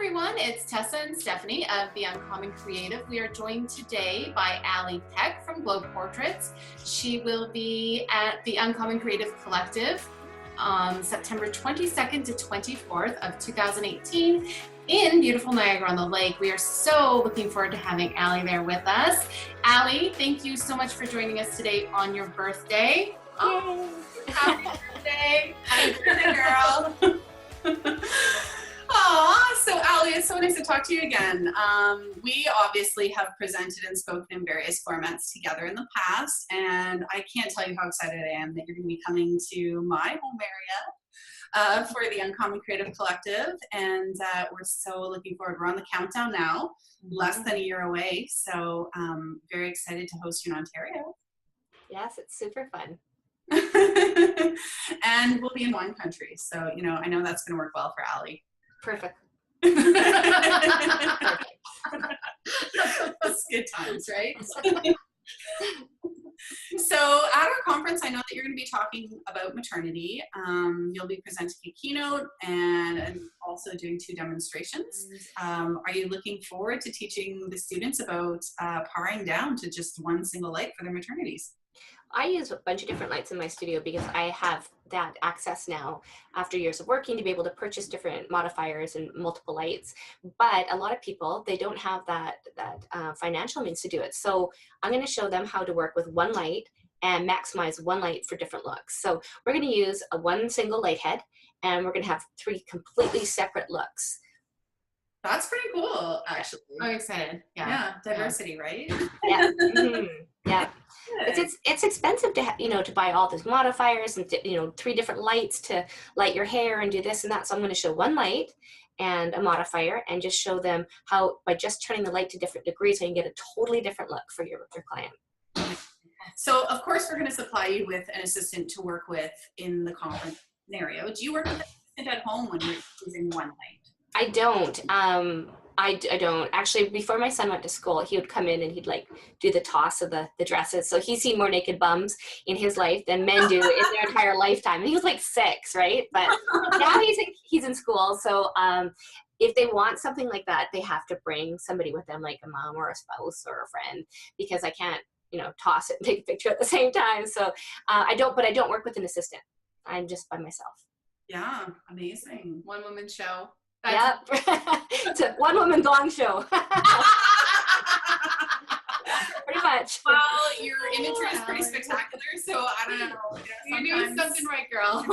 everyone, it's Tessa and Stephanie of The Uncommon Creative. We are joined today by Alli Peck from Glow Portraits. She will be at the Uncommon Creative Collective September 22nd to 24th of 2018 in beautiful Niagara-on-the-Lake. We are so looking forward to having Alli there with us. Alli, thank you so much for joining us today on your birthday. Oh, happy birthday. Happy birthday, girl. Aw, so Alli, it's so nice to talk to you again. We obviously have presented and spoken in various formats together in the past, and I can't tell you how excited I am that you're going to be coming to my home area for the Uncommon Creative Collective, and we're so looking forward. We're on the countdown now, less than a year away, so very excited to host you in Ontario. Yes, it's super fun. And we'll be in one country, so you know, I know that's going to work well for Alli. Perfect. That's good times, right? So at our conference, I know that you're going to be talking about maternity. You'll be presenting a keynote and also doing 2 demonstrations. Are you looking forward to teaching the students about powering down to just one single light for their maternities? I use a bunch of different lights in my studio because I have that access now after years of working to be able to purchase different modifiers and multiple lights. But a lot of people, they don't have that financial means to do it. So I'm going to show them how to work with one light and maximize one light for different looks. So we're going to use one single light head, and we're going to have 3 completely separate looks. That's pretty cool, actually. I'm excited. Yeah, diversity, right? Yeah. Mm-hmm. Yeah. It's expensive to to buy all these modifiers and 3 different lights to light your hair and do this and that. So I'm going to show one light and a modifier and just show them how by just turning the light to different degrees, so you can get a totally different look for your client. So of course we're going to supply you with an assistant to work with in the conference scenario. Do you work with an assistant at home when you're using one light? I don't. I don't. Actually, before my son went to school, he would come in and he'd like do the toss of the dresses. So he's seen more naked bums in his life than men do in their entire lifetime. And he was like 6, right? But now he's in school. So if they want something like that, they have to bring somebody with them, like a mom or a spouse or a friend, because I can't, toss it and take a picture at the same time. So I don't work with an assistant. I'm just by myself. Yeah, amazing. One woman show. Yep. It's a one-woman gong show. Pretty much. Well, your imagery is pretty spectacular, so I don't know. You're doing something right, girl.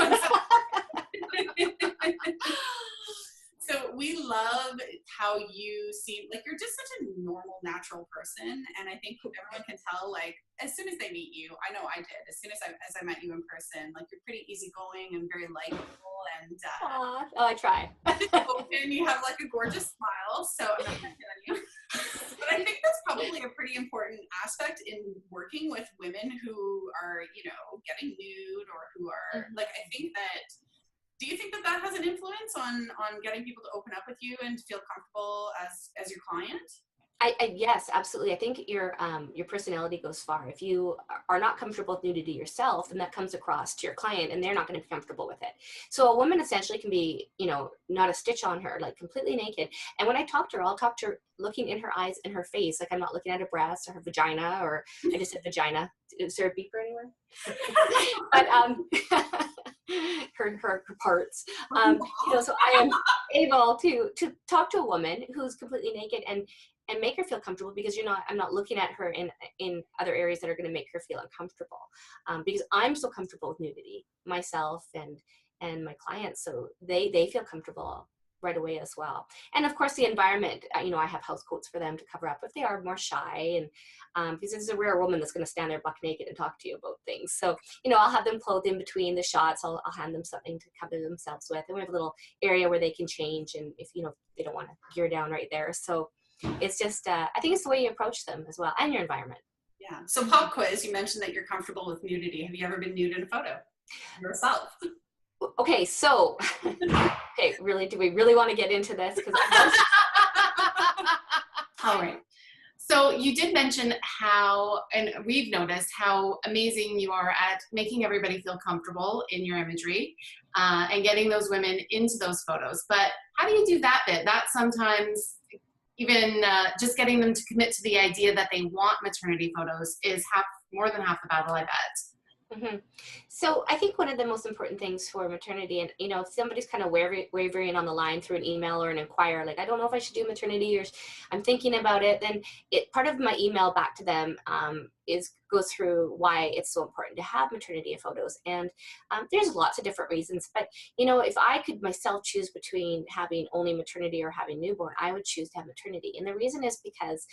So we love how you seem like you're just such a normal, natural person, and I think everyone can tell, like, as soon as they meet you. I know I did. As soon as I met you in person, like, you're pretty easygoing and very likable, and I try. Open. You have like a gorgeous smile, so I'm not gonna tell you. But I think that's probably a pretty important aspect in working with women who are, getting nude or who are like. I think that. Do you think that that has an influence on getting people to open up with you and feel comfortable as your client? Yes, absolutely. I think your personality goes far. If you are not comfortable with nudity yourself, then that comes across to your client, and they're not going to be comfortable with it. So a woman essentially can be, not a stitch on her, like completely naked. And when I talk to her, I'll talk to her looking in her eyes and her face, like I'm not looking at her breasts or her vagina, or I just said vagina. Is there a beeper anywhere? But her parts. So I am able to talk to a woman who's completely naked and make her feel comfortable, because I'm not looking at her in other areas that are going to make her feel uncomfortable, because I'm so comfortable with nudity myself and my clients, so they feel comfortable right away as well. And of course the environment, I have house coats for them to cover up if they are more shy, and because it's a rare woman that's going to stand there buck naked and talk to you about things. So I'll have them clothed in between the shots. I'll hand them something to cover themselves with, and we have a little area where they can change, and if they don't want to gear down right there. So it's just I think it's the way you approach them as well, and your environment. Yeah. So pop quiz, you mentioned that you're comfortable with nudity. Have you ever been nude in a photo yourself? Okay, so really, do we really want to get into this? Because all right. So you did mention how, and we've noticed how amazing you are at making everybody feel comfortable in your imagery and getting those women into those photos. But how do you do that bit? That sometimes even just getting them to commit to the idea that they want maternity photos is more than half the battle, I bet. Mm-hmm. So I think one of the most important things for maternity, and you know, if somebody's kind of wavering on the line through an email or an inquiry, like I don't know if I should do maternity, or I'm thinking about it, then part of my email back to them goes through why it's so important to have maternity photos. And there's lots of different reasons, but you know, if I could myself choose between having only maternity or having newborn, I would choose to have maternity. And the reason is because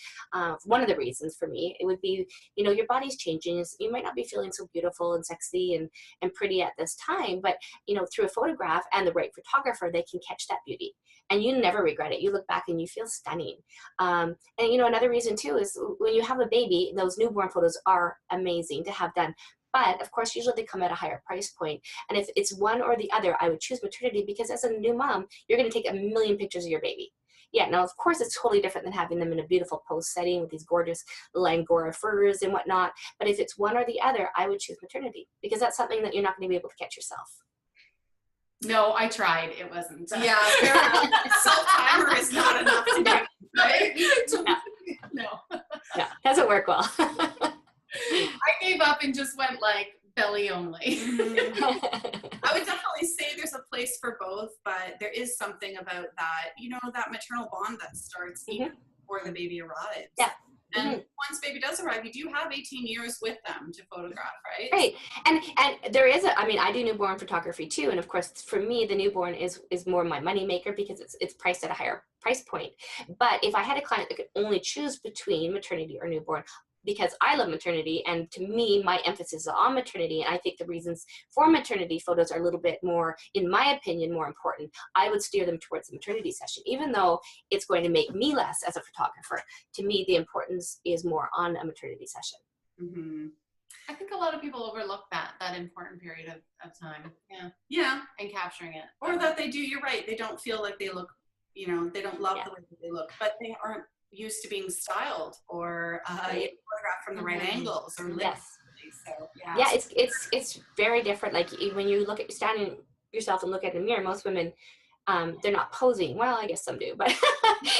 one of the reasons for me, it would be, you know, your body's changing. You might not be feeling so beautiful and sexy and pretty at this time, but you know, through a photograph and the right photographer, they can catch that beauty and you never regret it. You look back and you feel stunning. And you know, another reason too is when you have a baby, those newborn photos are amazing to have done. But of course, usually they come at a higher price point. And if it's one or the other, I would choose maternity because as a new mom, you're going to take a million pictures of your baby. Yeah, now of course it's totally different than having them in a beautiful pose setting with these gorgeous Angora furs and whatnot. But if it's one or the other, I would choose maternity because that's something that you're not going to be able to catch yourself. No, I tried. It wasn't. Yeah, self-timer is not enough to do, right? No. Yeah, doesn't work well. I gave up and just went like belly only. I would definitely say there's a place for both, but there is something about that, you know, that maternal bond that starts even before the baby arrives. Yeah. And once baby does arrive, you do have 18 years with them to photograph, right? Right. And there is I mean, I do newborn photography too. And of course, for me, the newborn is more my money maker because it's priced at a higher price point. But if I had a client that could only choose between maternity or newborn, because I love maternity, and to me, my emphasis is on maternity, and I think the reasons for maternity photos are a little bit more, in my opinion, more important, I would steer them towards the maternity session. Even though it's going to make me less as a photographer, to me, the importance is more on a maternity session. Mm-hmm. I think a lot of people overlook that important period of time. Yeah. Yeah. And capturing it. Or that they do, you're right, they don't feel like they look, you know, they don't love the way that they look, but they aren't used to being styled or photographed from the right angles or lit. Yes. So yeah, it's very different. Like when you look at standing yourself and look at the mirror, most women they're not posing. Well, I guess some do, but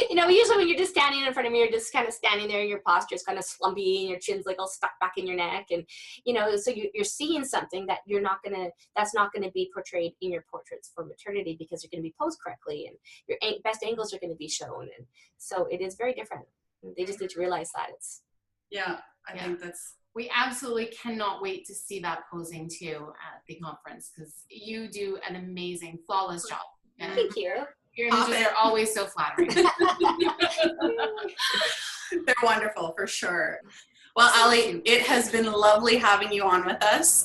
you know, usually when you're just standing in front of a mirror, just kind of standing there and your posture is kind of slumpy and your chin's like all stuck back in your neck, and you know, so you're seeing something that that's not gonna be portrayed in your portraits for maternity because you're gonna be posed correctly and your best angles are gonna be shown, and so it is very different. They just need to realize that it's. Yeah, I think that's. We absolutely cannot wait to see that posing too at the conference because you do an amazing, flawless job. And thank you. Your images are always so flattering. They're wonderful, for sure. Well, Alli, it has been lovely having you on with us.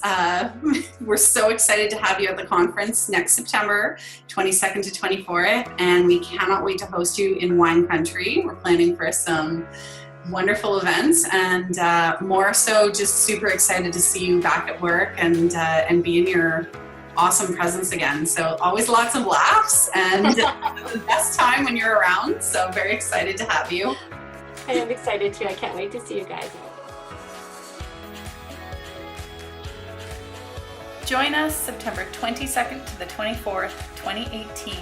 We're so excited to have you at the conference next September 22nd to 24th, and we cannot wait to host you in wine country. We're planning for some wonderful events, and more so just super excited to see you back at work and be in your awesome presence again. So always lots of laughs and the best time when you're around. So very excited to have you. I am excited too. I can't wait to see you guys. Join us September 22nd to the 24th, 2018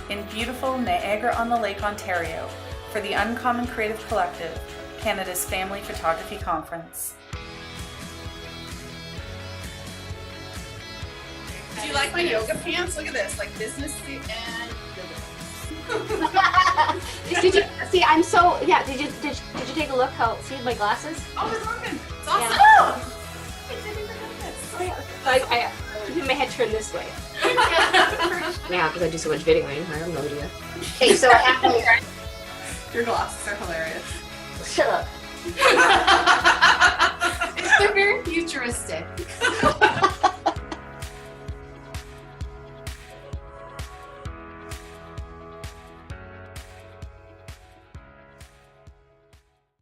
in beautiful Niagara-on-the-Lake, Ontario for the Uncommon Creative Collective, Canada's Family Photography Conference. Do you like my yoga pants? Look at this, like business suit and yoga pants. Did you see? I'm so yeah. Did you take a look? How see my glasses? Oh, it's working. It's awesome. Yeah. I didn't even notice. Oh, yeah. I keep my head turned this way. Yeah, because I do so much videoing. I have no idea. Okay, so I have Your glasses are hilarious. Shut up. They're very futuristic.